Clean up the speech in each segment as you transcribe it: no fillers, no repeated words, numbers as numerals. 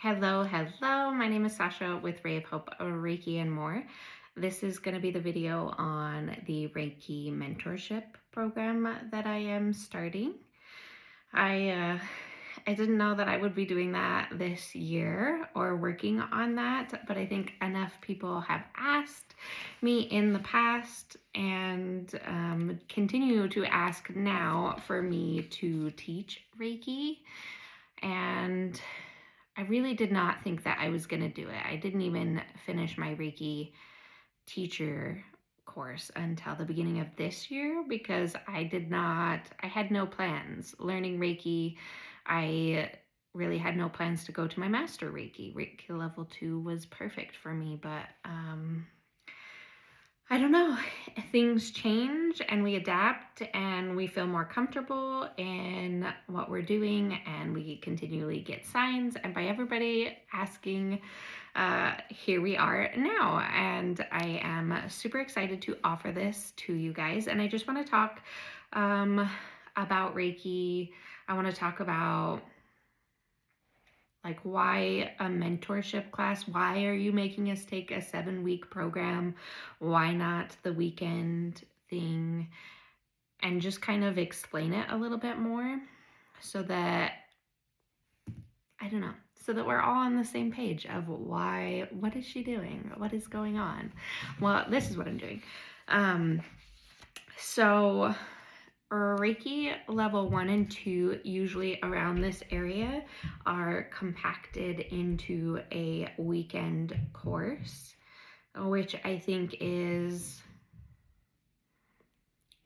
Hello, hello. My name is Sasha with Ray of Hope, Reiki and more. This is going to be the video on the Reiki mentorship program that I am starting. I didn't know that I would be doing that this year or working on that, but I think enough people have asked me in the past and continue to ask now for me to teach Reiki. And I really did not think that I was going to do it. I didn't even finish my Reiki teacher course until the beginning of this year because I had no plans. Learning Reiki, I really had no plans to go to my master Reiki. Reiki level 2 was perfect for me, but I don't know. Things change and we adapt and we feel more comfortable in what we're doing and we continually get signs. And by everybody asking, here we are now. And I am super excited to offer this to you guys. And I just want to talk about Reiki. I want to talk about why a mentorship class? Why are you making us take a 7-week program? Why not the weekend thing? And just kind of explain it a little bit more so that, I don't know, so that we're all on the same page of what is she doing? What is going on? Well, this is what I'm doing. So Reiki level 1 and 2, usually around this area, are compacted into a weekend course, which I think is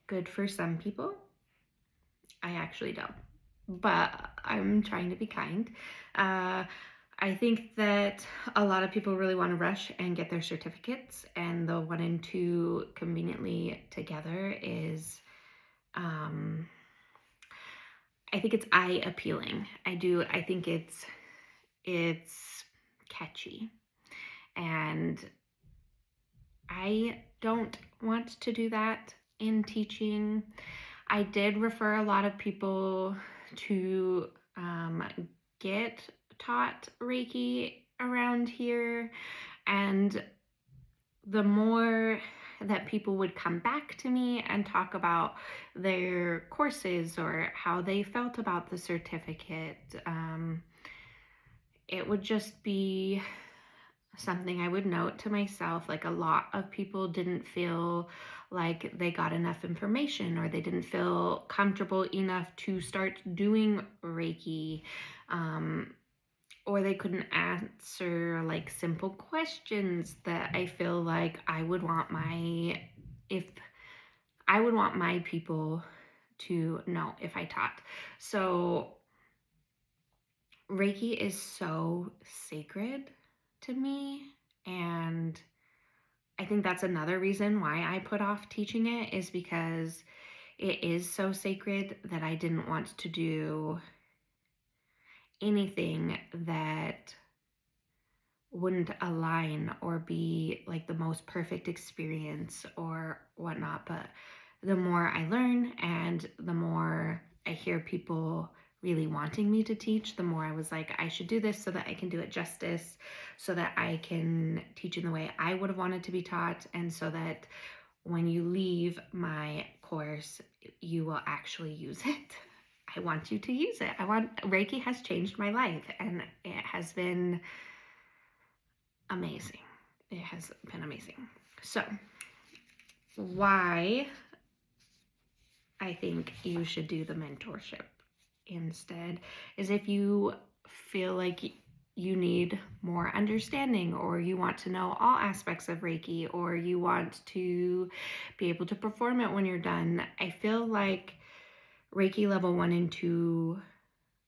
good for some people. I actually don't, but I'm trying to be kind. I think that a lot of people really want to rush and get their certificates, and the 1 and 2 conveniently together is I think it's eye appealing. I think it's catchy. And I don't want to do that in teaching. I did refer a lot of people to get taught Reiki around here, and the more that people would come back to me and talk about their courses or how they felt about the certificate, it would just be something I would note to myself. Like, a lot of people didn't feel like they got enough information, or they didn't feel comfortable enough to start doing Reiki, or they couldn't answer like simple questions that I feel like I would want my people to know if I taught. So Reiki is so sacred to me, and I think that's another reason why I put off teaching it, is because it is so sacred that I didn't want to do anything that wouldn't align or be like the most perfect experience or whatnot. But the more I learn and the more I hear people really wanting me to teach, the more I was like, I should do this so that I can do it justice, so that I can teach in the way I would have wanted to be taught, and so that when you leave my course, you will actually use it. I want you to use it. Reiki has changed my life, and it has been amazing. It has been amazing. So, why I think you should do the mentorship instead is if you feel like you need more understanding, or you want to know all aspects of Reiki, or you want to be able to perform it when you're done. I feel like Reiki level 1 and 2,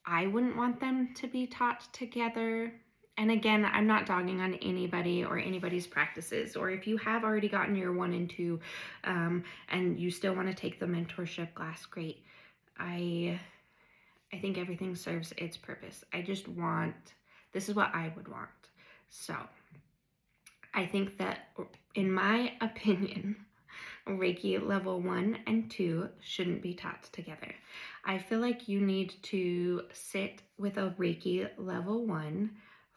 I wouldn't want them to be taught together. And again, I'm not dogging on anybody or anybody's practices, or if you have already gotten your 1 and 2 and you still want to take the mentorship class, great. I think everything serves its purpose. This is what I would want. So I think that, in my opinion, Reiki level 1 and 2 shouldn't be taught together. I feel like you need to sit with a Reiki level 1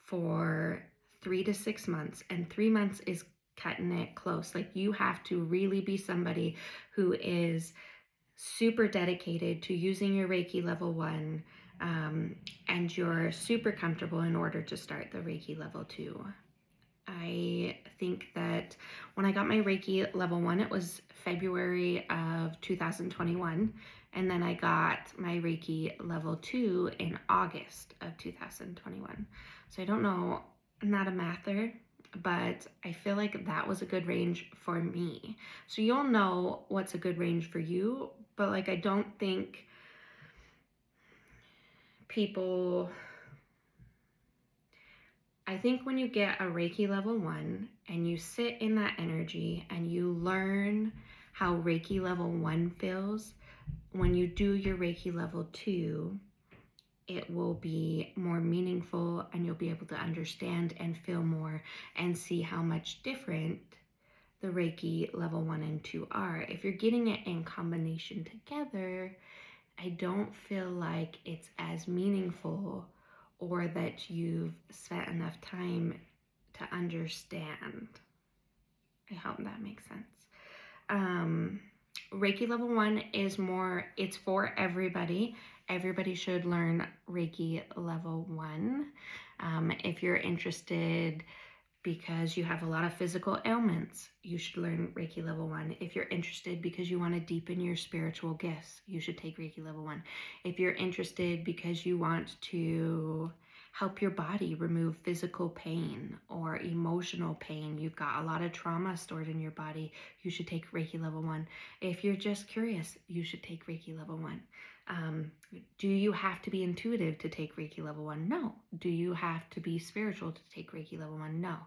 for 3 to 6 months, and 3 months is cutting it close. Like, you have to really be somebody who is super dedicated to using your Reiki level 1, and you're super comfortable in order to start the Reiki level 2. I think that when I got my Reiki level 1, it was February of 2021. And then I got my Reiki level 2 in August of 2021. So I don't know, I'm not a mather, but I feel like that was a good range for me. So you'll know what's a good range for you, but like, I don't think people... I think when you get a Reiki level 1 and you sit in that energy and you learn how Reiki level 1 feels, when you do your Reiki level 2, it will be more meaningful, and you'll be able to understand and feel more and see how much different the Reiki level 1 and 2 are. If you're getting it in combination together, I don't feel like it's as meaningful, or that you've spent enough time to understand. I hope that makes sense. Reiki level 1 is more, it's for everybody. Everybody should learn Reiki level 1. If you're interested because you have a lot of physical ailments, you should learn Reiki level 1. If you're interested because you want to deepen your spiritual gifts, you should take Reiki level 1. If you're interested because you want to help your body remove physical pain or emotional pain, you've got a lot of trauma stored in your body, you should take Reiki level 1. If you're just curious, you should take Reiki level 1. Do you have to be intuitive to take Reiki level 1? No. Do you have to be spiritual to take Reiki level 1? No.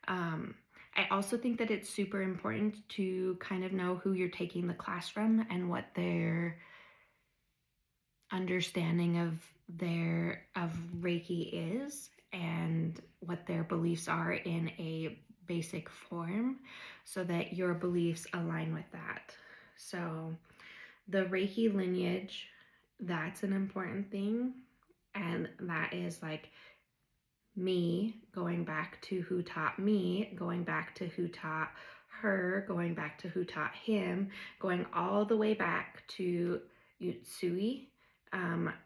I also think that it's super important to kind of know who you're taking the class from and what their understanding of Reiki is, and what their beliefs are in a basic form, so that your beliefs align with that. So the Reiki lineage, that's an important thing. And that is like me going back to who taught me, going back to who taught her, going back to who taught him, going all the way back to Yutsui,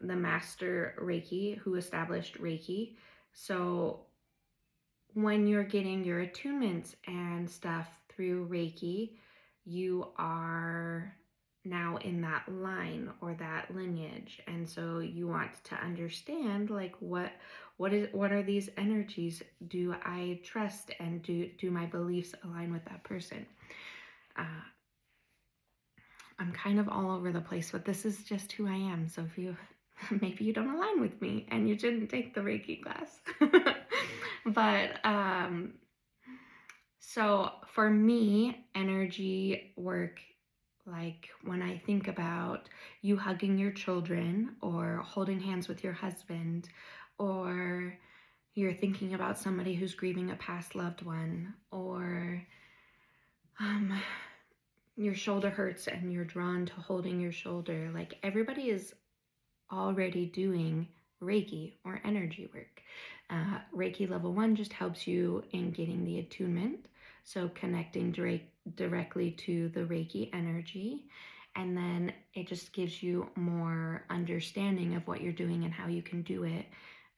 the master Reiki who established Reiki. So when you're getting your attunements and stuff through Reiki, you are now in that line or that lineage, and so you want to understand, like, what are these energies? Do I trust, and do my beliefs align with that person? I'm kind of all over the place, but this is just who I am. So if you maybe you don't align with me and you shouldn't take the Reiki class. But so for me, energy work, like when I think about you hugging your children or holding hands with your husband, or you're thinking about somebody who's grieving a past loved one, or your shoulder hurts and you're drawn to holding your shoulder, like everybody is already doing Reiki or energy work. Reiki level 1 just helps you in getting the attunement, so connecting directly to the Reiki energy, and then it just gives you more understanding of what you're doing and how you can do it,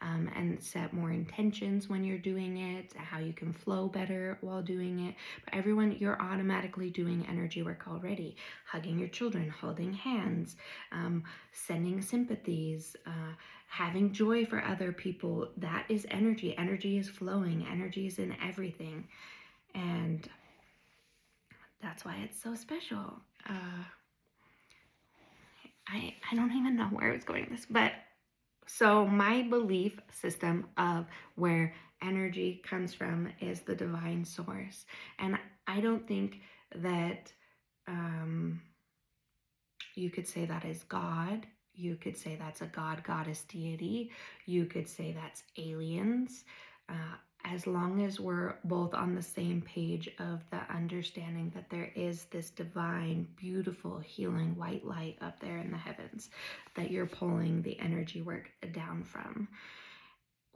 and set more intentions when you're doing it, how you can flow better while doing it. But everyone, you're automatically doing energy work already. Hugging your children, holding hands, sending sympathies, having joy for other people. That is energy. Energy is flowing. Energy is in everything. And that's why it's so special. I don't even know where I was going with this, but so my belief system of where energy comes from is the divine source. And I don't think that you could say that is God. You could say that's a god, goddess, deity. You could say that's aliens. As long as we're both on the same page of the understanding that there is this divine, beautiful, healing white light up there in the heavens that you're pulling the energy work down from.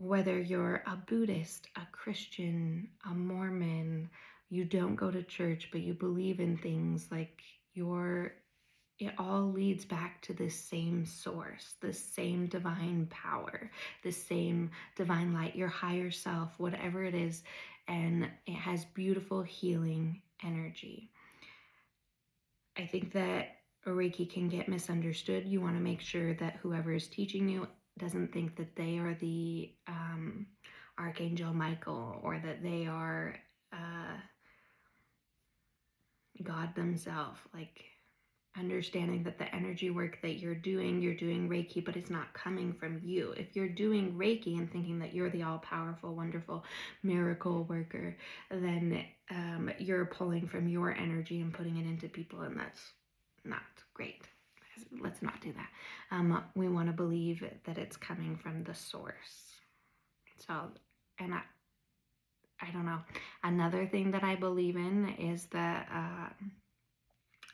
whether you're a Buddhist, a Christian, a Mormon, you don't go to church, but you believe in things, like it all leads back to this same source, this same divine power, this same divine light, your higher self, whatever it is, and it has beautiful healing energy. I think that Reiki can get misunderstood. You want to make sure that whoever is teaching you doesn't think that they are the Archangel Michael, or that they are God themselves. Like, understanding that the energy work that you're doing Reiki, but it's not coming from you. If you're doing Reiki and thinking that you're the all-powerful, wonderful miracle worker, then you're pulling from your energy and putting it into people, and that's not great. Let's not do that. We want to believe that it's coming from the source. So, and I don't know. Another thing that I believe in is that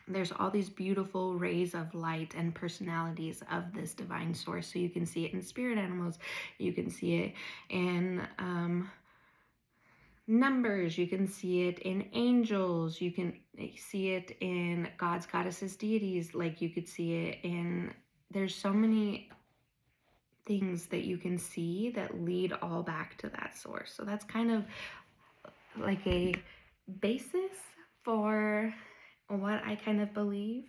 there's all these beautiful rays of light and personalities of this divine source. So you can see it in spirit animals, you can see it in numbers, you can see it in angels, you can see it in gods, goddesses, deities. Like, you could see it in, there's so many things that you can see that lead all back to that source. So that's kind of like a basis for what I kind of believe.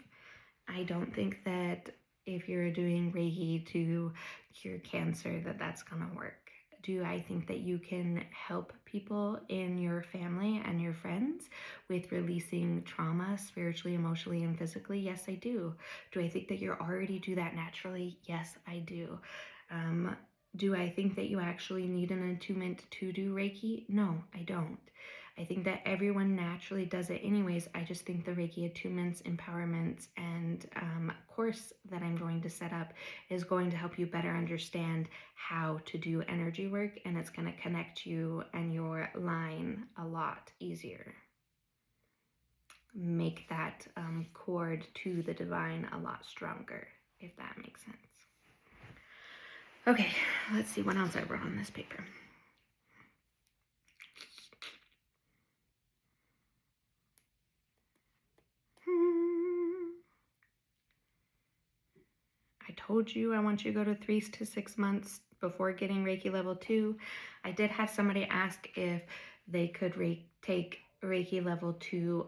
I don't think that if you're doing Reiki to cure cancer, that that's gonna work. Do I think that you can help people in your family and your friends with releasing trauma spiritually, emotionally, and physically? Yes, I do. Do I think that you already do that naturally? Yes, I do. Do I think that you actually need an attunement to do Reiki? No, I don't. I think that everyone naturally does it anyways. I just think the Reiki attunements, empowerments, and course that I'm going to set up is going to help you better understand how to do energy work, and it's going to connect you and your line a lot easier. Make that cord to the divine a lot stronger, if that makes sense. Okay, let's see what else I wrote on this paper. I told you I want you to go to 3 to 6 months before getting Reiki level 2. I did have somebody ask if they could take Reiki level 2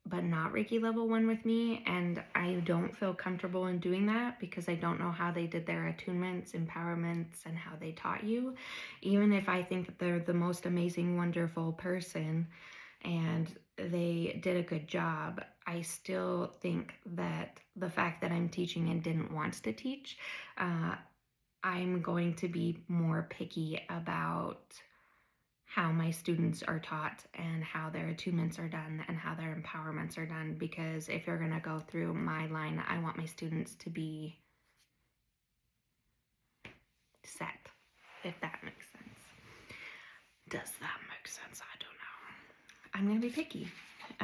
but not Reiki level 1 with me, and I don't feel comfortable in doing that because I don't know how they did their attunements, empowerments, and how they taught you. Even if I think that they're the most amazing, wonderful person and they did a good job, I still think that the fact that I'm teaching and didn't want to teach, I'm going to be more picky about how my students are taught and how their attunements are done and how their empowerments are done. Because if you're going to go through my line, I want my students to be set, if that makes sense. Does that make sense? I don't know. I'm going to be picky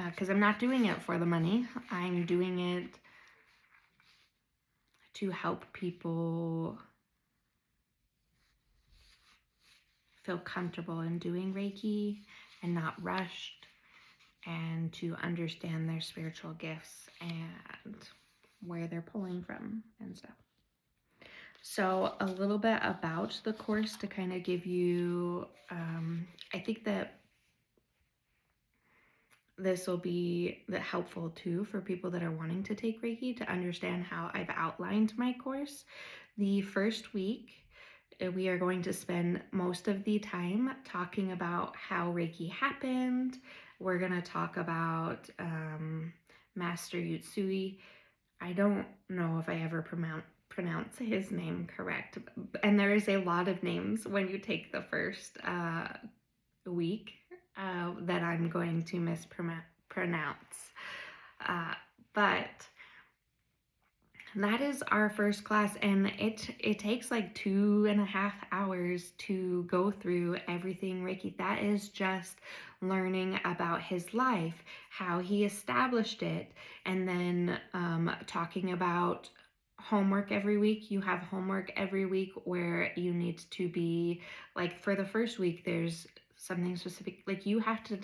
because I'm not doing it for the money. I'm doing it to help people feel comfortable in doing Reiki and not rushed, and to understand their spiritual gifts and where they're pulling from and stuff. So a little bit about the course to kind of give you, I think that this will be helpful too for people that are wanting to take Reiki to understand how I've outlined my course. The first week, we are going to spend most of the time talking about how Reiki happened. We're going to talk about Master Yutsui. I don't know if I ever pronounce his name correct. And there is a lot of names when you take the first week that I'm going to mispronounce. But that is our first class, and it takes like 2.5 hours to go through everything Reiki. That is just learning about his life, how he established it, and then talking about homework every week. You have homework every week where you need to be, like, for the first week, there's something specific. Like, you have to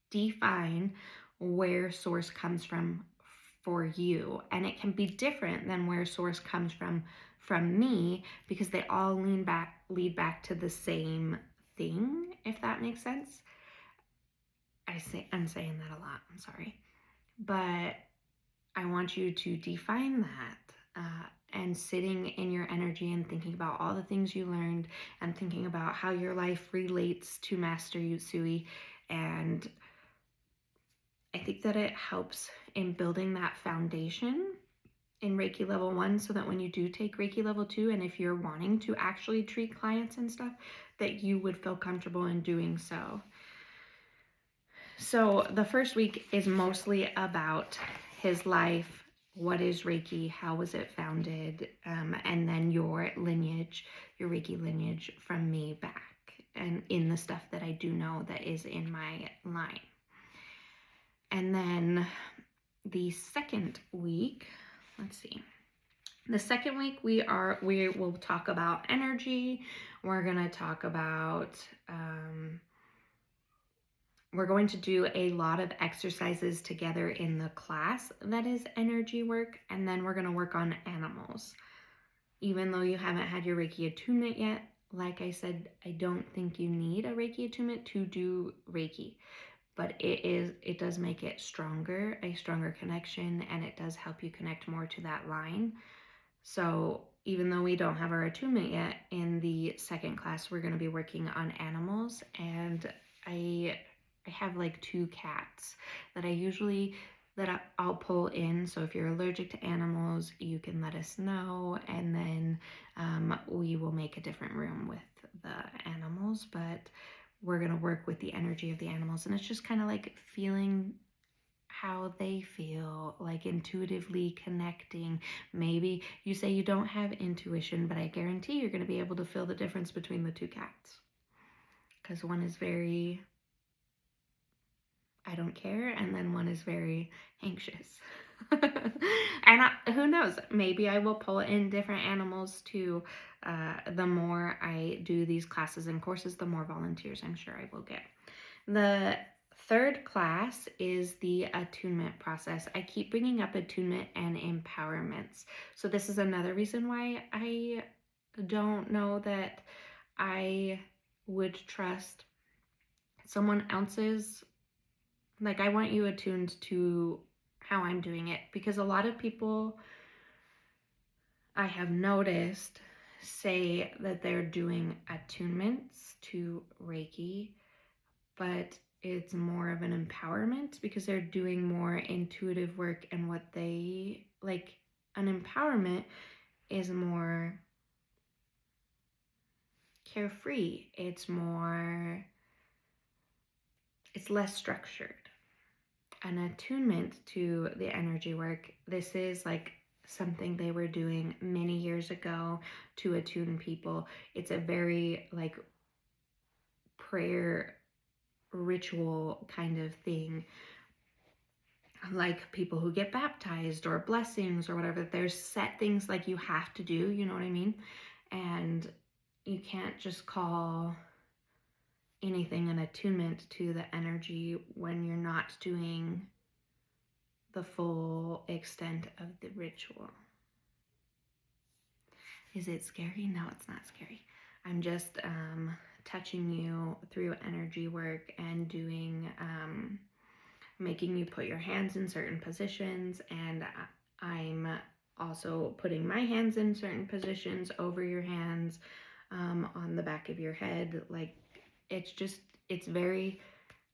define where source comes from for you. And it can be different than where source comes from me, because they all lead back to the same thing, if that makes sense. I'm saying that a lot, I'm sorry. But I want you to define that, and sitting in your energy and thinking about all the things you learned and thinking about how your life relates to Master Usui. And I think that it helps in building that foundation in Reiki level 1, so that when you do take Reiki level 2, and if you're wanting to actually treat clients and stuff, that you would feel comfortable in doing so. So the first week is mostly about his life. What is Reiki? How was it founded? And then your lineage, your Reiki lineage from me back, and in the stuff that I do know that is in my line. And then the second week, let's see. The second week we will talk about energy. We're gonna talk about we're going to do a lot of exercises together in the class that is energy work, and then we're going to work on animals. Even though you haven't had your Reiki attunement yet, like I said, I don't think you need a Reiki attunement to do Reiki, but it does make it stronger, a stronger connection, and it does help you connect more to that line. So even though we don't have our attunement yet, in the second class, we're going to be working on animals, and I have like 2 cats that I'll pull in. So if you're allergic to animals, you can let us know, and then we will make a different room with the animals. But we're going to work with the energy of the animals, and it's just kind of like feeling how they feel, like intuitively connecting. Maybe you say you don't have intuition, but I guarantee you're going to be able to feel the difference between the 2 cats, because one is very I don't care, and then one is very anxious. And who knows, maybe I will pull in different animals too. The more I do these classes and courses, the more volunteers I'm sure I will get. The third class is the attunement process. I keep bringing up attunement and empowerments. So this is another reason why I don't know that I would trust someone else's. Like, I want you attuned to how I'm doing it, because a lot of people I have noticed say that they're doing attunements to Reiki, but it's more of an empowerment because they're doing more intuitive work, and what they like, an empowerment is more carefree. It's less structured. An attunement to the energy work, this is like something they were doing many years ago to attune people. It's a very like prayer ritual kind of thing, like people who get baptized or blessings or whatever. There's set things like you have to do, you know what I mean? And you can't just call anything an attunement to the energy when you're not doing the full extent of the ritual. Is it scary? No, it's not scary. I'm just touching you through energy work and doing, making you put your hands in certain positions, and I'm also putting my hands in certain positions over your hands, on the back of your head. Like, it's very,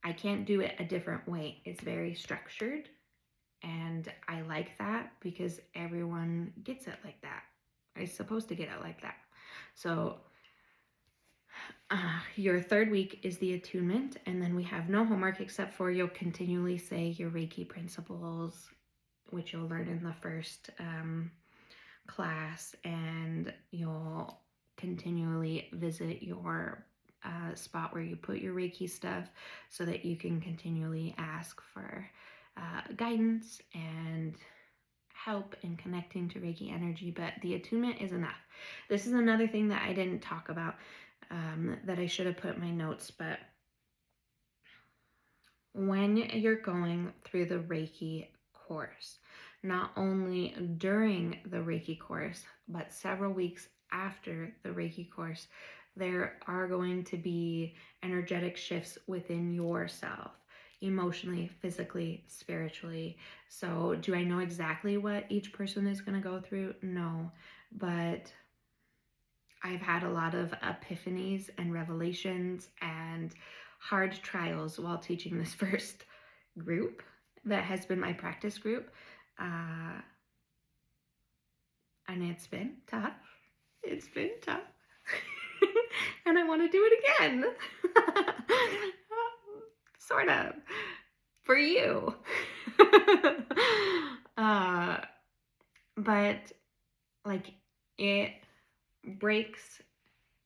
I can't do it a different way. It's very structured. And I like that because everyone gets it like that. Is supposed to get it like that. So your third week is the attunement, and then we have no homework except for you'll continually say your Reiki principles, which you'll learn in the first class, and you'll continually visit your spot where you put your Reiki stuff, so that you can continually ask for guidance and help in connecting to Reiki energy, but the attunement is enough. This is another thing that I didn't talk about, that I should have put in my notes, but when you're going through the Reiki course, not only during the Reiki course, but several weeks after the Reiki course, there are going to be energetic shifts within yourself, emotionally, physically, spiritually. So, do I know exactly what each person is going to go through? No, but I've had a lot of epiphanies and revelations and hard trials while teaching this first group that has been my practice group. And it's been tough. It's been tough. And I want to do it again. Sort of. For you. But like, it breaks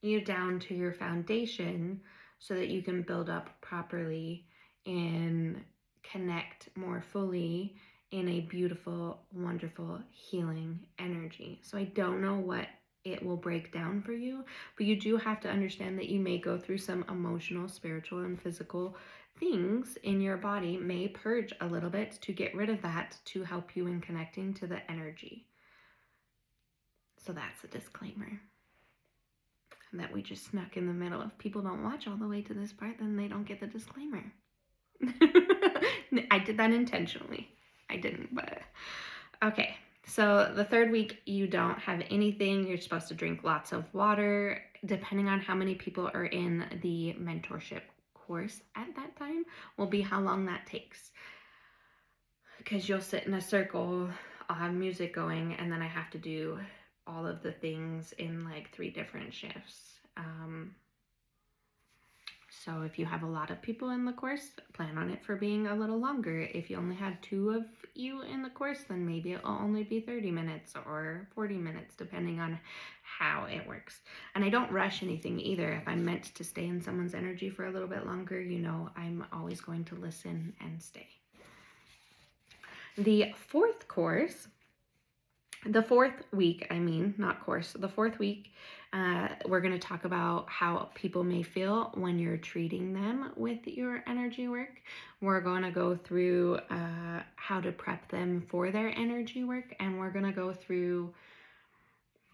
you down to your foundation so that you can build up properly and connect more fully in a beautiful, wonderful, healing energy. So I don't know what it will break down for you, but you do have to understand that you may go through some emotional, spiritual, and physical things in your body, may purge a little bit to get rid of that to help you in connecting to the energy. So that's a disclaimer that we just snuck in the middle. If people don't watch all the way to this part, then they don't get the disclaimer. I did that intentionally. I didn't, but okay. So the third week, you don't have anything. You're supposed to drink lots of water. Depending on how many people are in the mentorship course at that time will be how long that takes. Because you'll sit in a circle, I'll have music going, and then I have to do all of the things in like 3 different shifts. So if you have a lot of people in the course, plan on it for being a little longer. If you only have 2 of you in the course, then maybe it'll only be 30 minutes or 40 minutes, depending on how it works. And I don't rush anything either. If I'm meant to stay in someone's energy for a little bit longer, you know, I'm always going to listen and stay. The fourth course, the fourth week, not course, the fourth week, we're going to talk about how people may feel when you're treating them with your energy work. We're going to go through how to prep them for their energy work, and we're going to go through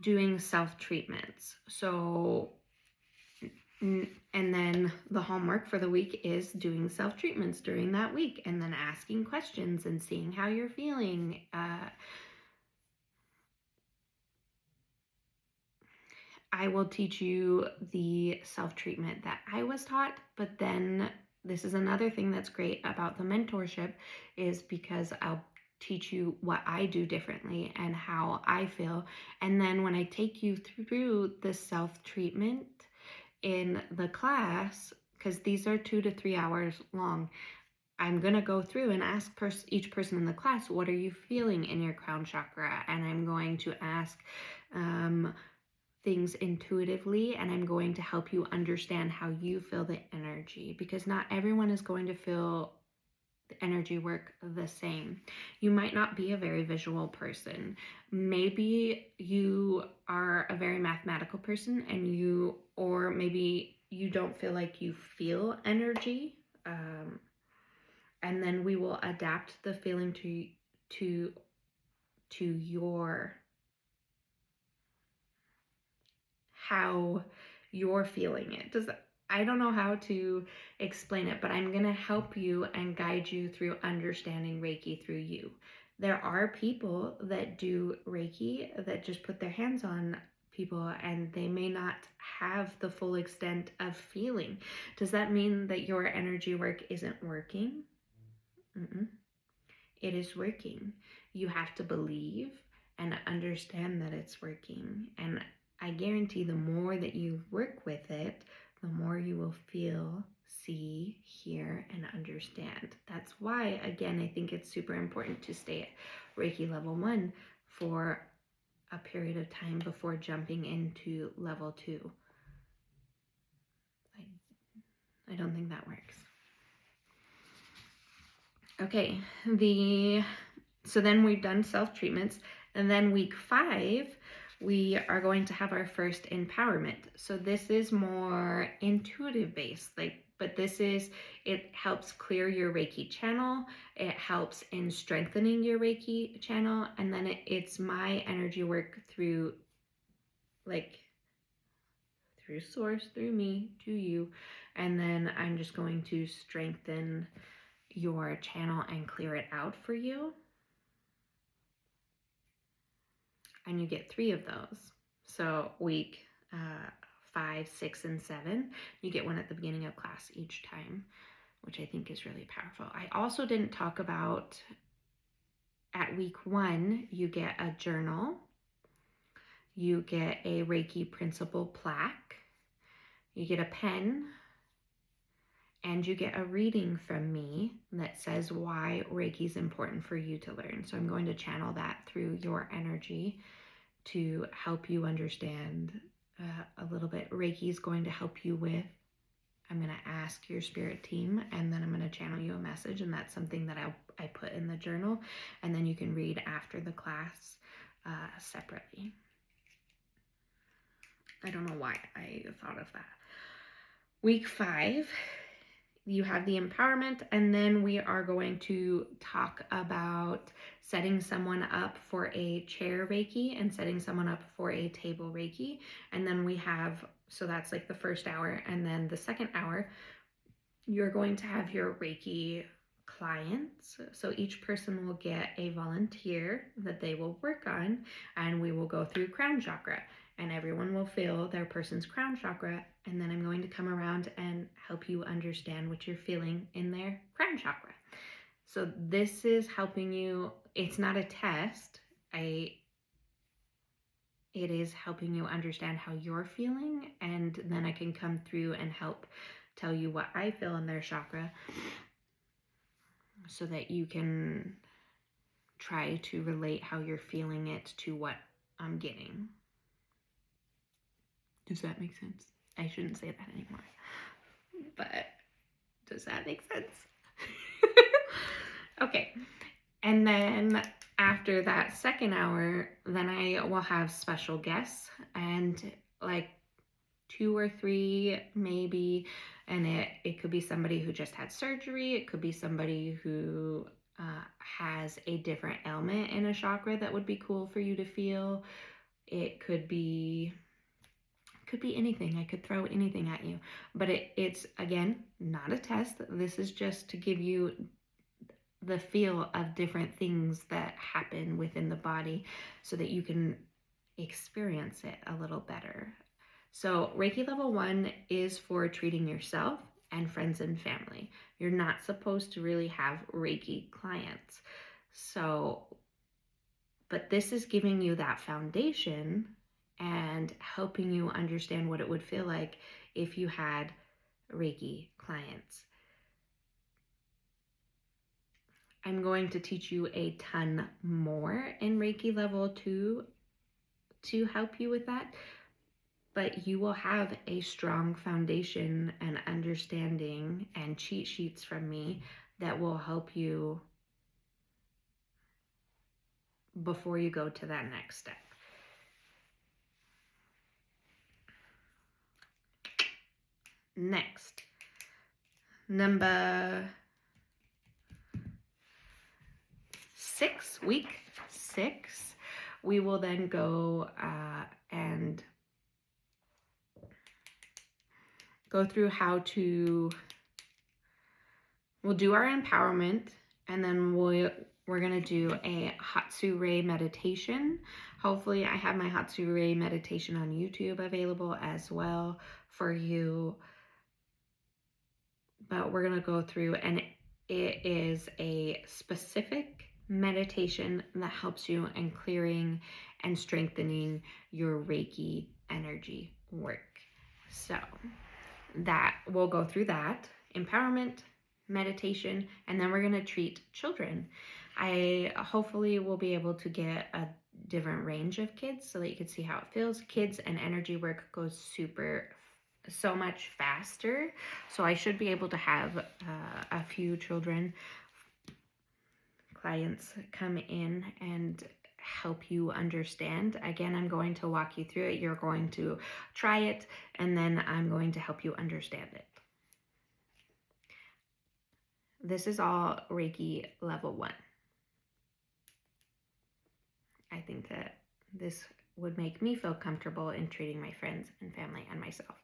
doing self-treatments. So, and then the homework for the week is doing self-treatments during that week, and then asking questions and seeing how you're feeling. I will teach you the self-treatment that I was taught, but then this is another thing that's great about the mentorship is because I'll teach you what I do differently and how I feel. And then when I take you through the self-treatment in the class, because these are 2 to 3 hours long, I'm going to go through and ask each person in the class, what are you feeling in your crown chakra? And I'm going to ask things intuitively, and I'm going to help you understand how you feel the energy, because not everyone is going to feel the energy work the same. You might not be a very visual person. Maybe you are a very mathematical person, and or maybe you don't feel like you feel energy. And then we will adapt the feeling to your how you're feeling it. I don't know how to explain it, but I'm going to help you and guide you through understanding Reiki through you. There are people that do Reiki that just put their hands on people and they may not have the full extent of feeling. Does that mean that your energy work isn't working? It is working. You have to believe and understand that it's working. And I guarantee the more that you work with it, the more you will feel, see, hear, and understand. That's why, again, I think it's super important to stay at Reiki level 1 for a period of time before jumping into level 2. I don't think that works. Okay, the So then we've done self-treatments, and then week 5, we are going to have our first empowerment. So this is more intuitive based, but it helps clear your Reiki channel. It helps in strengthening your Reiki channel. And then it's my energy work through source, through me to you. And then I'm just going to strengthen your channel and clear it out for you. And you get 3 of those. So week 5, 6, and 7, you get one at the beginning of class each time, which I think is really powerful. I also didn't talk about, at week 1, you get a journal, you get a Reiki principle plaque, you get a pen, and you get a reading from me that says why Reiki is important for you to learn. So I'm going to channel that through your energy to help you understand a little bit. Reiki is going to help you with, I'm going to ask your spirit team, and then I'm going to channel you a message, and that's something that I put in the journal, and then you can read after the class separately. I don't know why I thought of that. Week 5, you have the empowerment, and then we are going to talk about setting someone up for a chair Reiki and setting someone up for a table Reiki. And then so that's like the first hour. And then the second hour, you're going to have your Reiki clients. So each person will get a volunteer that they will work on, and we will go through crown chakra, and everyone will feel their person's crown chakra. And then I'm going to come around and help you understand what you're feeling in their crown chakra. So this is helping you. It's not a test. It is helping you understand how you're feeling, and then I can come through and help tell you what I feel in their chakra so that you can try to relate how you're feeling it to what I'm getting. Does that make sense? I shouldn't say that anymore. But does that make sense? Okay. And then after that second hour, then I will have special guests, and like 2 or 3 maybe, and it could be somebody who just had surgery. It could be somebody who has a different ailment in a chakra that would be cool for you to feel. It could be anything. I could throw anything at you, but it's again not a test. This is just to give you the feel of different things that happen within the body so that you can experience it a little better. So Reiki level 1 is for treating yourself and friends and family. You're not supposed to really have Reiki clients. But this is giving you that foundation and helping you understand what it would feel like if you had Reiki clients. I'm going to teach you a ton more in Reiki level 2 to help you with that, but you will have a strong foundation and understanding and cheat sheets from me that will help you before you go to that next step. Next, number 6, week 6, we will then go and go through we'll do our empowerment, and then we're going to do a Hatsure meditation. Hopefully I have my Hatsure meditation on YouTube available as well for you. But we're going to go through, and it is a specific meditation that helps you in clearing and strengthening your Reiki energy work. So that we'll go through that empowerment meditation, and then we're going to treat children. I hopefully will be able to get a different range of kids so that you can see how it feels. Kids and energy work goes so much faster, so I should be able to have a few children clients come in and help you understand. Again, I'm going to walk you through it. You're going to try it, and then I'm going to help you understand it. This is all Reiki level 1. I think that this would make me feel comfortable in treating my friends and family and myself.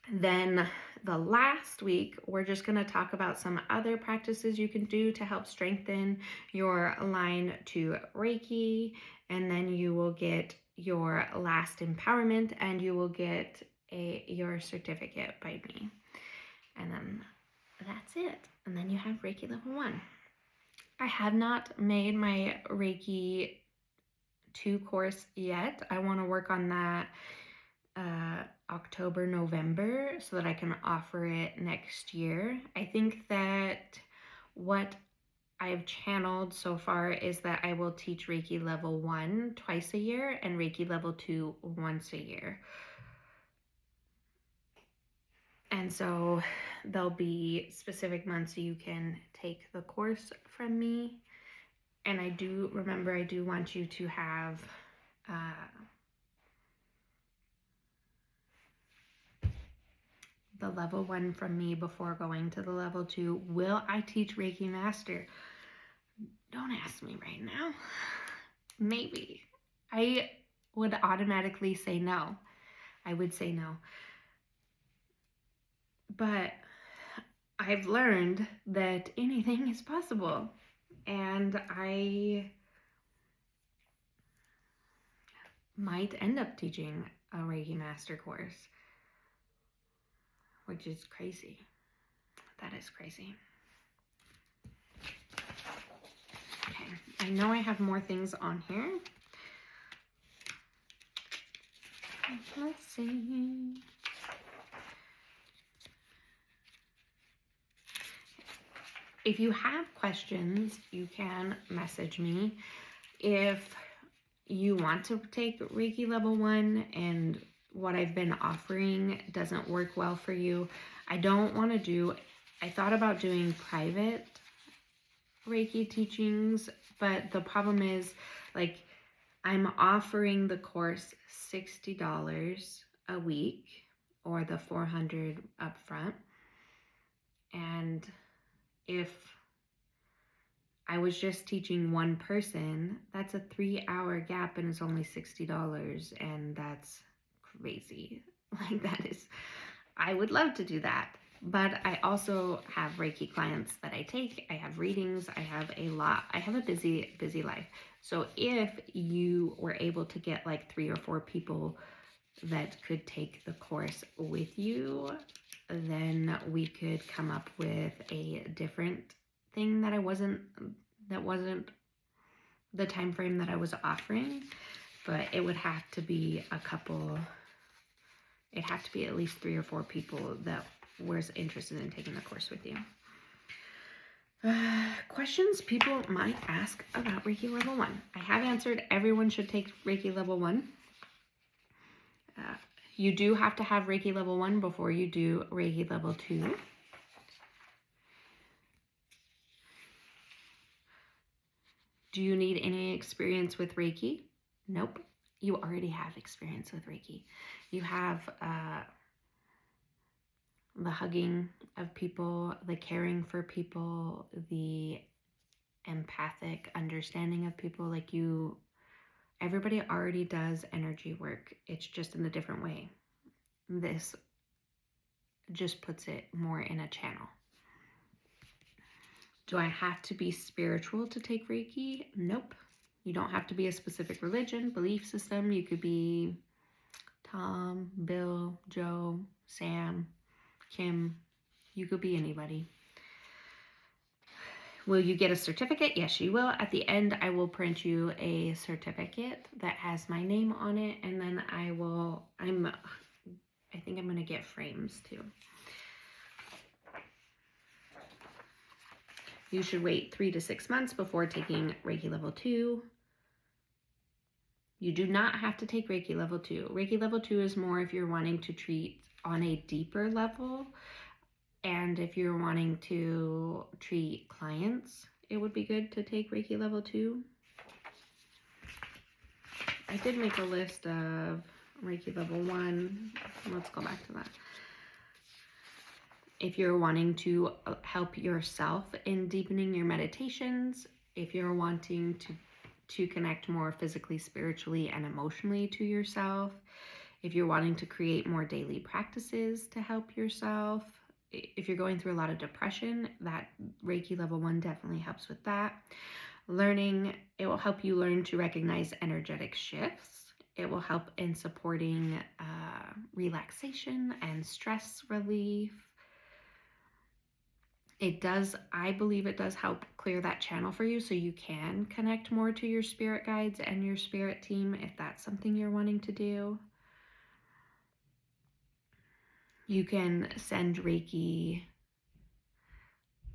Then the last week, we're just going to talk about some other practices you can do to help strengthen your line to Reiki. And then you will get your last empowerment, and you will get your certificate by me. And then that's it. And then you have Reiki level 1. I have not made my Reiki 2 course yet. I want to work on that October, November, so that I can offer it next year. I think that what I've channeled so far is that I will teach Reiki level 1 twice a year and Reiki level 2 once a year. And so there'll be specific months you can take the course from me. And I do want you to have the level 1 from me before going to the level 2. Will I teach Reiki Master? Don't ask me right now. Maybe. I would automatically say no. I would say no. But I've learned that anything is possible. And I might end up teaching a Reiki Master course, which is crazy. That is crazy. Okay, I know I have more things on here. Let's see. If you have questions, you can message me. If you want to take Reiki level 1 and what I've been offering doesn't work well for you, I thought about doing private Reiki teachings, but the problem is, like, I'm offering the course $60 a week, or the $400 upfront. And if I was just teaching one person, that's a 3-hour gap and it's only $60, and that's crazy. Like, I would love to do that. But I also have Reiki clients that I take. I have readings. I have a busy, busy life. So if you were able to get like 3 or 4 people that could take the course with you, then we could come up with a different thing that wasn't the time frame that I was offering. But it would have to be at least 3 or 4 people that was interested in taking the course with you. Questions people might ask about Reiki level 1. I have answered everyone should take Reiki level 1. You do have to have Reiki level 1 before you do Reiki level 2. Do you need any experience with Reiki? Nope. You already have experience with Reiki. You have the hugging of people, the caring for people, the empathic understanding of people. Like, everybody already does energy work. It's just in a different way. This just puts it more in a channel. Do I have to be spiritual to take Reiki? Nope. You don't have to be a specific religion, belief system. You could be Tom, Bill, Joe, Sam, Kim. You could be anybody. Will you get a certificate? Yes, you will. At the end, I will print you a certificate that has my name on it, and then I think I'm going to get frames too. You should wait 3 to 6 months before taking Reiki level 2. You do not have to take Reiki level 2. Reiki level 2 is more if you're wanting to treat on a deeper level. And if you're wanting to treat clients, it would be good to take Reiki level 2. I did make a list of Reiki level 1. Let's go back to that. If you're wanting to help yourself in deepening your meditations, if you're wanting to connect more physically, spiritually, and emotionally to yourself, if you're wanting to create more daily practices to help yourself, if you're going through a lot of depression, that Reiki level 1 definitely helps with that. It will help you learn to recognize energetic shifts. It will help in supporting relaxation and stress relief. I believe it does help clear that channel for you so you can connect more to your spirit guides and your spirit team if that's something you're wanting to do. You can send Reiki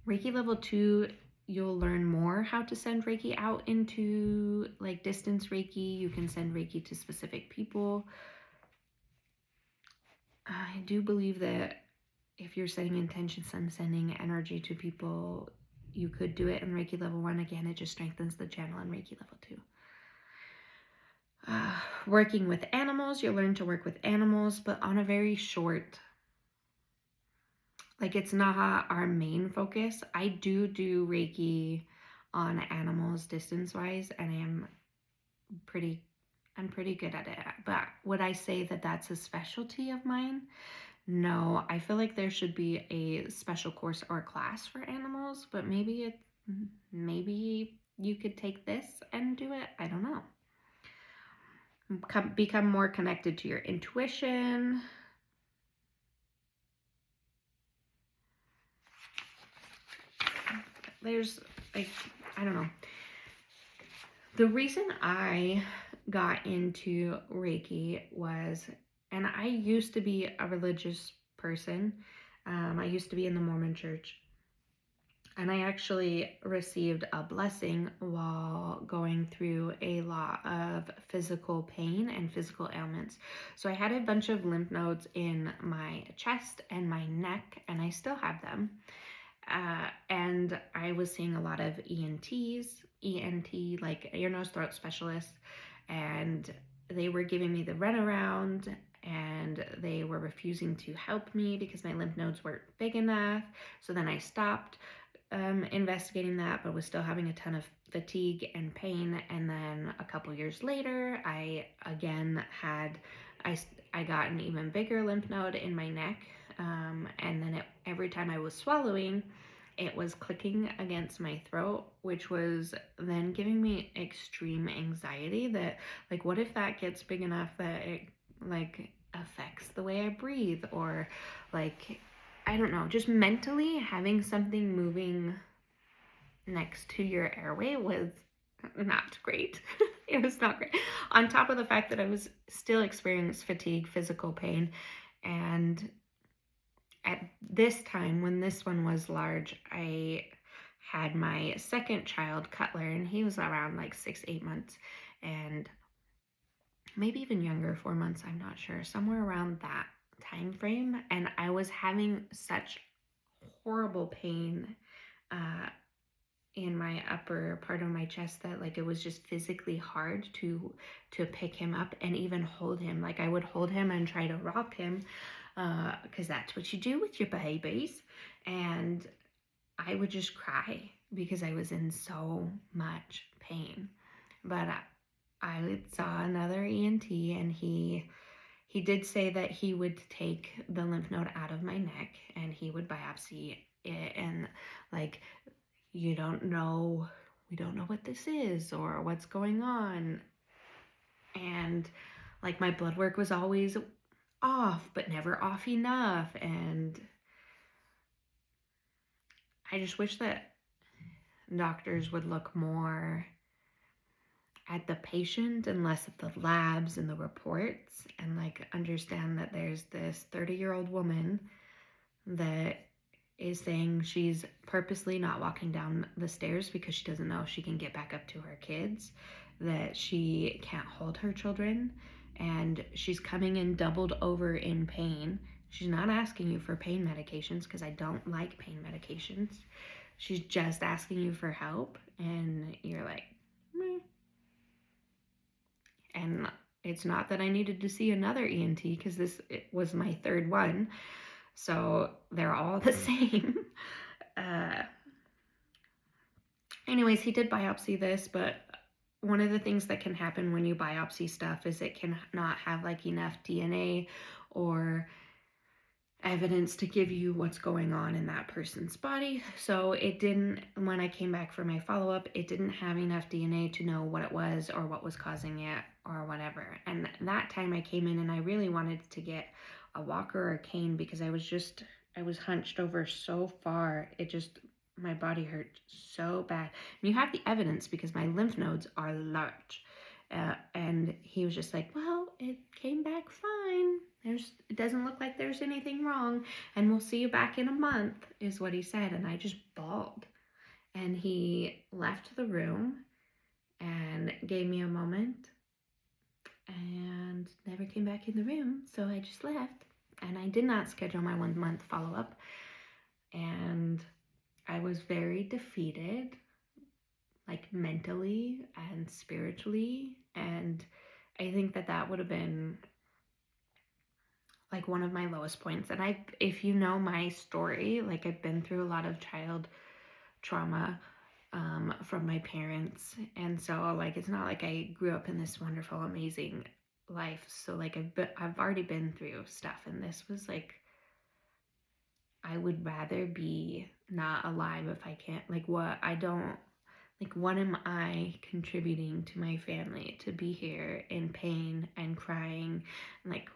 level 2. You'll learn more how to send Reiki out into like distance Reiki. You can send Reiki to specific people. I do believe that if you're setting intentions and sending energy to people, you could do it in Reiki level 1. Again, it just strengthens the channel in Reiki level 2. Working with animals, you'll learn to work with animals, but on a very short, like it's not our main focus. I do Reiki on animals distance-wise, and I'm pretty good at it. But would I say that that's a specialty of mine? No, I feel like there should be a special course or class for animals, but maybe you could take this and do it. I don't know. Become more connected to your intuition. There's like, I don't know. The reason I got into Reiki was, and I used to be a religious person. I used to be in the Mormon church. And I actually received a blessing while going through a lot of physical pain and physical ailments. So I had a bunch of lymph nodes in my chest and my neck, and I still have them. And I was seeing a lot of ENT, like ear, nose, throat specialists, and they were giving me the runaround, and they were refusing to help me because my lymph nodes weren't big enough. So then I stopped investigating that, but was still having a ton of fatigue and pain. And then a couple years later, I got an even bigger lymph node in my neck. And then every time I was swallowing, it was clicking against my throat, which was then giving me extreme anxiety that, like, what if that gets big enough that it, like, affects the way I breathe, or, like, I don't know, just mentally having something moving next to your airway was not great. It was not great. On top of the fact that I was still experiencing fatigue, physical pain, and at this time, when this one was large, I had my second child, Cutler, and he was around like 6-8 months, and maybe even younger, 4 months, I'm not sure, somewhere around that time frame. And I was having such horrible pain in my upper part of my chest that, like, it was just physically hard to pick him up and even hold him. Like, I would hold him and try to rock him because that's what you do with your babies, and I would just cry because I was in so much pain. But I saw another ENT, and he did say that he would take the lymph node out of my neck and he would biopsy it, and, like, we don't know what this is or what's going on. And, like, my blood work was always off, but never off enough. And I just wish that doctors would look more at the patient and less at the labs and the reports, and, like, understand that there's this 30-year-old woman that is saying she's purposely not walking down the stairs because she doesn't know if she can get back up to her kids, that she can't hold her children, and she's coming in doubled over in pain. She's not asking you for pain medications because I don't like pain medications. She's just asking you for help, and you're like, meh. And it's not that I needed to see another ENT because it was my third one, so they're all the same. Anyways, he did biopsy this, but one of the things that can happen when you biopsy stuff is it can not have like enough DNA or evidence to give you what's going on in that person's body. So it didn't, when I came back for my follow-up, it didn't have enough DNA to know what it was or what was causing it or whatever. And that time I came in and I really wanted to get a walker or a cane because I was hunched over so far. My body hurt so bad. And you have the evidence because my lymph nodes are large. And he was just like, well, it came back fine. It doesn't look like there's anything wrong. And we'll see you back in a month, is what he said. And I just bawled. And he left the room and gave me a moment and never came back in the room. So I just left. And I did not schedule my 1 month follow-up. And I was very defeated, like mentally and spiritually. And I think that would have been like one of my lowest points. And if you know my story, like I've been through a lot of child trauma from my parents. And so like, it's not like I grew up in this wonderful, amazing life. So like I've already been through stuff. And this was like, I would rather be not alive if I can't, what am I contributing to my family to be here in pain and crying? Like,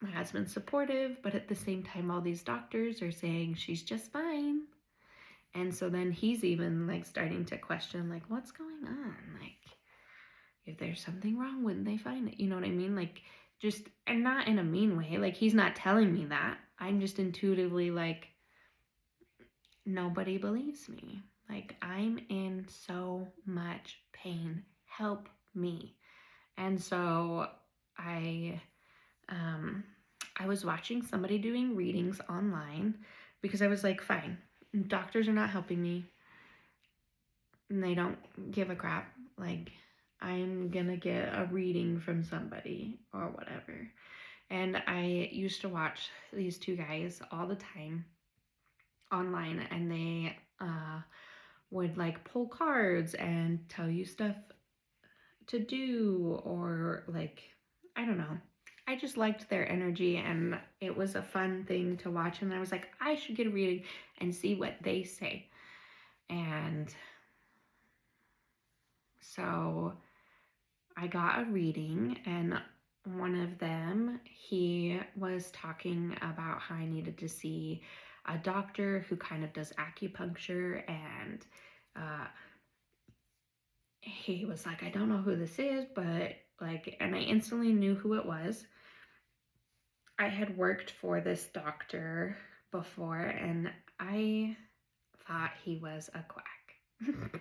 my husband's supportive, but at the same time, all these doctors are saying she's just fine. And so then he's even like starting to question, like, what's going on? Like, if there's something wrong, wouldn't they find it? You know what I mean? Like, just, and not in a mean way. Like, he's not telling me that. I'm just intuitively like, nobody believes me. Like, I'm in so much pain. Help me. And so I was watching somebody doing readings online because I was like, fine, doctors are not helping me. And they don't give a crap. Like, I'm gonna get a reading from somebody or whatever. And I used to watch these two guys all the time online, and they would like pull cards and tell you stuff to do, or like, I don't know. I just liked their energy, and it was a fun thing to watch. And I was like, I should get a reading and see what they say. And so I got a reading, and one of them, he was talking about how I needed to see a doctor who kind of does acupuncture, and he was like, I don't know who this is, but like, and I instantly knew who it was. I had worked for this doctor before, and I thought he was a quack.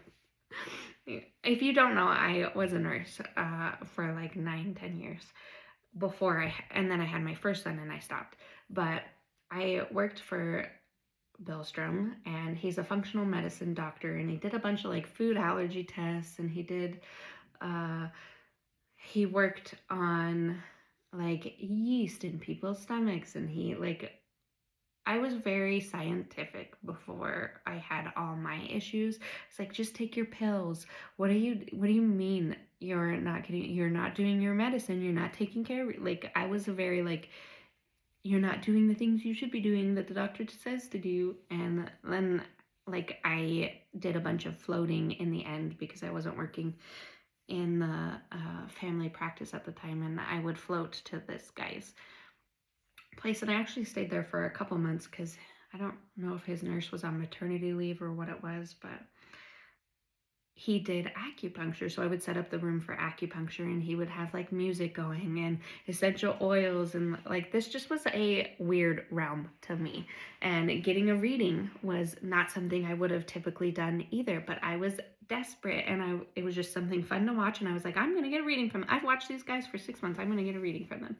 If you don't know, I was a nurse for like 9-10 years and then I had my first son and I stopped. But I worked for Billstrom, and he's a functional medicine doctor, and he did a bunch of like food allergy tests, and he worked on like yeast in people's stomachs, and I was very scientific before I had all my issues. It's like, just take your pills. What do you mean you're not doing your medicine, you're not taking care of it? Like, I was a very like, you're not doing the things you should be doing that the doctor says to do. And then like, I did a bunch of floating in the end because I wasn't working in the family practice at the time, and I would float to this guy's place. And I actually stayed there for a couple months because I don't know if his nurse was on maternity leave or what it was, but he did acupuncture. So I would set up the room for acupuncture, and he would have like music going and essential oils, and like, this just was a weird realm to me. And getting a reading was not something I would have typically done either, but I was desperate, and it was just something fun to watch, and I was like, I'm gonna get a reading from them. I've watched these guys for 6 months. I'm gonna get a reading from them.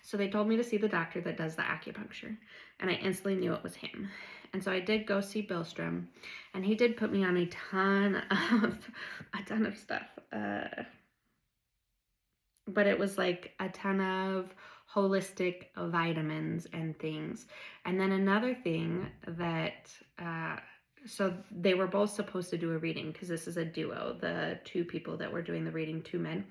So they told me to see the doctor that does the acupuncture, and I instantly knew it was him. And so I did go see Billstrom, and he did put me on a ton of stuff. But it was like a ton of holistic vitamins and things. And then another thing that, so they were both supposed to do a reading because this is a duo, the two people that were doing the reading, two men.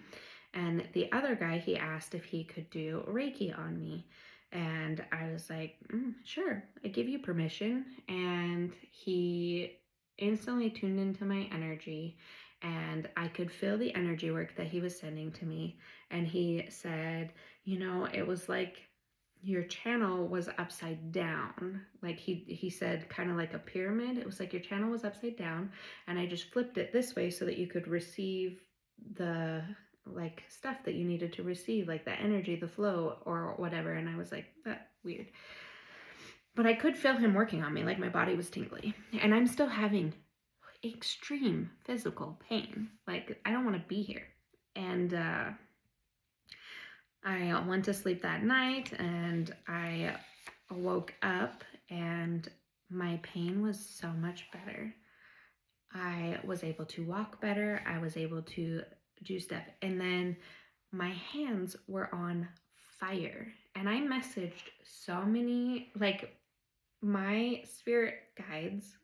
And the other guy, he asked if he could do Reiki on me. And I was like, sure, I give you permission. And he instantly tuned into my energy, and I could feel the energy work that he was sending to me. And he said, it was like your channel was upside down. Like he said, kind of like a pyramid. It was like your channel was upside down, and I just flipped it this way so that you could receive the like stuff that you needed to receive, like the energy, the flow, or whatever. And I was like, that weird. But I could feel him working on me, like my body was tingly. And I'm still having extreme physical pain. Like, I don't want to be here. And I went to sleep that night, and I woke up, and my pain was so much better. I was able to walk better. I was able to do stuff. And then my hands were on fire. And I messaged so many, like, my spirit guides.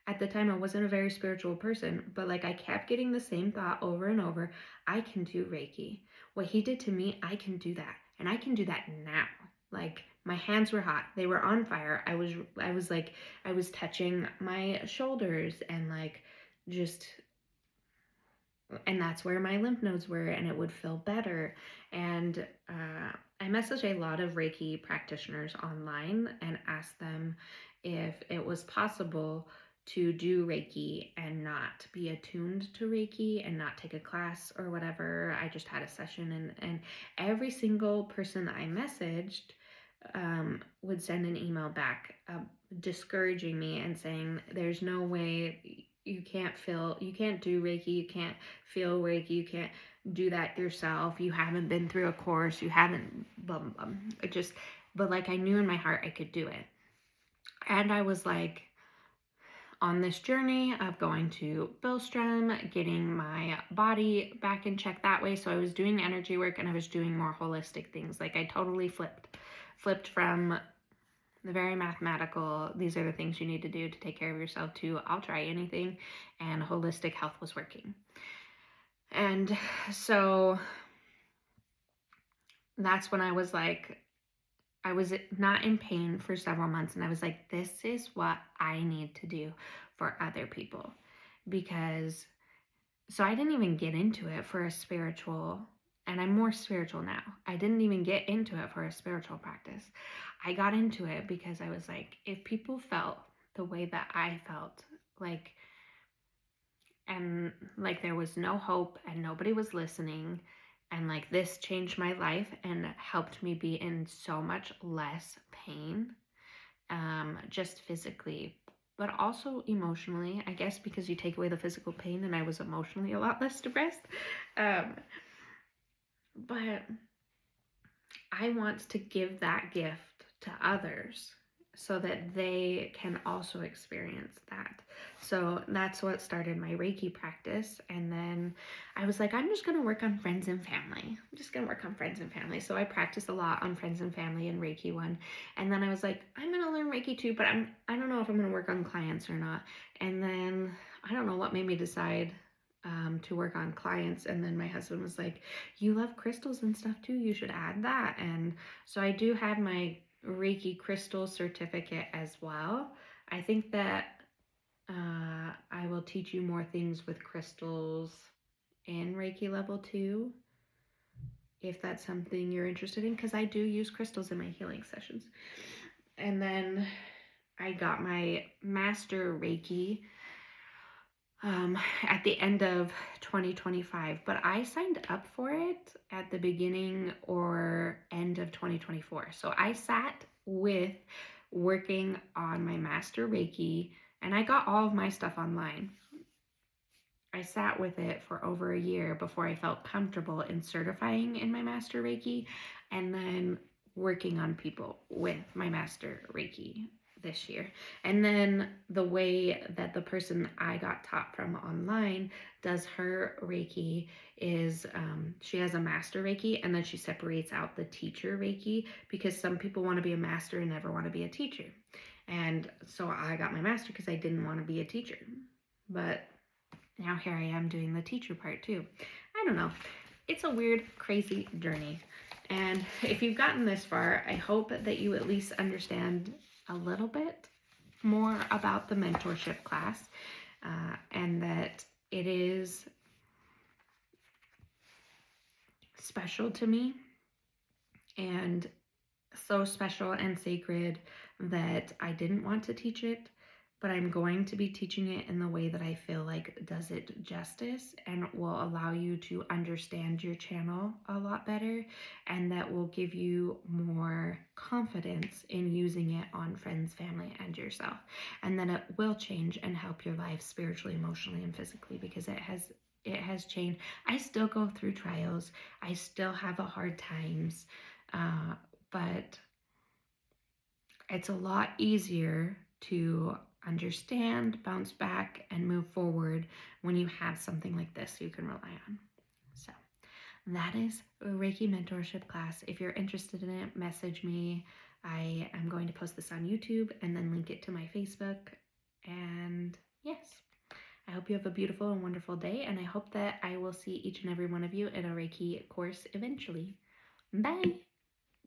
At the time, I wasn't a very spiritual person, but like I kept getting the same thought over and over. I can do Reiki. What he did to me, I can do that. And I can do that now. Like, my hands were hot. They were on fire. I was touching my shoulders and like just, and that's where my lymph nodes were, and it would feel better. And I messaged a lot of Reiki practitioners online and asked them if it was possible to do Reiki and not be attuned to Reiki and not take a class or whatever. I just had a session, and every single person I messaged would send an email back discouraging me and saying, there's no way, you can't do Reiki, you can't feel Reiki, you can't do that yourself, you haven't been through a course, you haven't, but like I knew in my heart I could do it. And I was like on this journey of going to Billstrom, getting my body back in check that way. So I was doing energy work, and I was doing more holistic things. Like I totally flipped from the very mathematical, these are the things you need to do to take care of yourself, to I'll try anything, and holistic health was working. And so that's when I was like, I was not in pain for several months, and I was like, this is what I need to do for other people. Because, so I didn't even get into it for a spiritual, and I'm more spiritual now. I didn't even get into it for a spiritual practice. I got into it because I was like, if people felt the way that I felt, like, and like there was no hope and nobody was listening, and like this changed my life and helped me be in so much less pain, just physically, but also emotionally, I guess, because you take away the physical pain, and I was emotionally a lot less depressed. But I want to give that gift to others so that they can also experience that. So that's what started my Reiki practice. And then I was like, I'm just going to work on friends and family. So I practiced a lot on friends and family and Reiki one. And then I was like, I'm going to learn Reiki too, but I don't know if I'm going to work on clients or not. And then I don't know what made me decide to work on clients. And then my husband was like, you love crystals and stuff too, you should add that. And so I do have my Reiki crystal certificate as well. I think that I will teach you more things with crystals in Reiki level 2, if that's something you're interested in, because I do use crystals in my healing sessions. And then I got my master Reiki at the end of 2025, but I signed up for it at the beginning or end of 2024. So I sat with working on my master Reiki, and I got all of my stuff online. I sat with it for over a year before I felt comfortable in certifying in my Master Reiki and then working on people with my Master Reiki this year. And then the way that the person I got taught from online does her Reiki is she has a Master Reiki and then she separates out the teacher Reiki, because some people want to be a master and never want to be a teacher. And so I got my master because I didn't want to be a teacher. But now here I am doing the teacher part too. I don't know. It's a weird, crazy journey. And if you've gotten this far, I hope that you at least understand a little bit more about the mentorship class, and that it is special to me, and so special and sacred that I didn't want to teach it, but I'm going to be teaching it in the way that I feel like does it justice and will allow you to understand your channel a lot better, and that will give you more confidence in using it on friends, family, and yourself. And then it will change and help your life spiritually, emotionally, and physically, because it has changed. I still go through trials. I still have a hard times, but it's a lot easier to understand, bounce back, and move forward when you have something like this you can rely on. So that is a Reiki mentorship class. If you're interested in it, message me. I am going to post this on YouTube and then link it to my Facebook. And yes, I hope you have a beautiful and wonderful day, and I hope that I will see each and every one of you in a Reiki course eventually. Bye!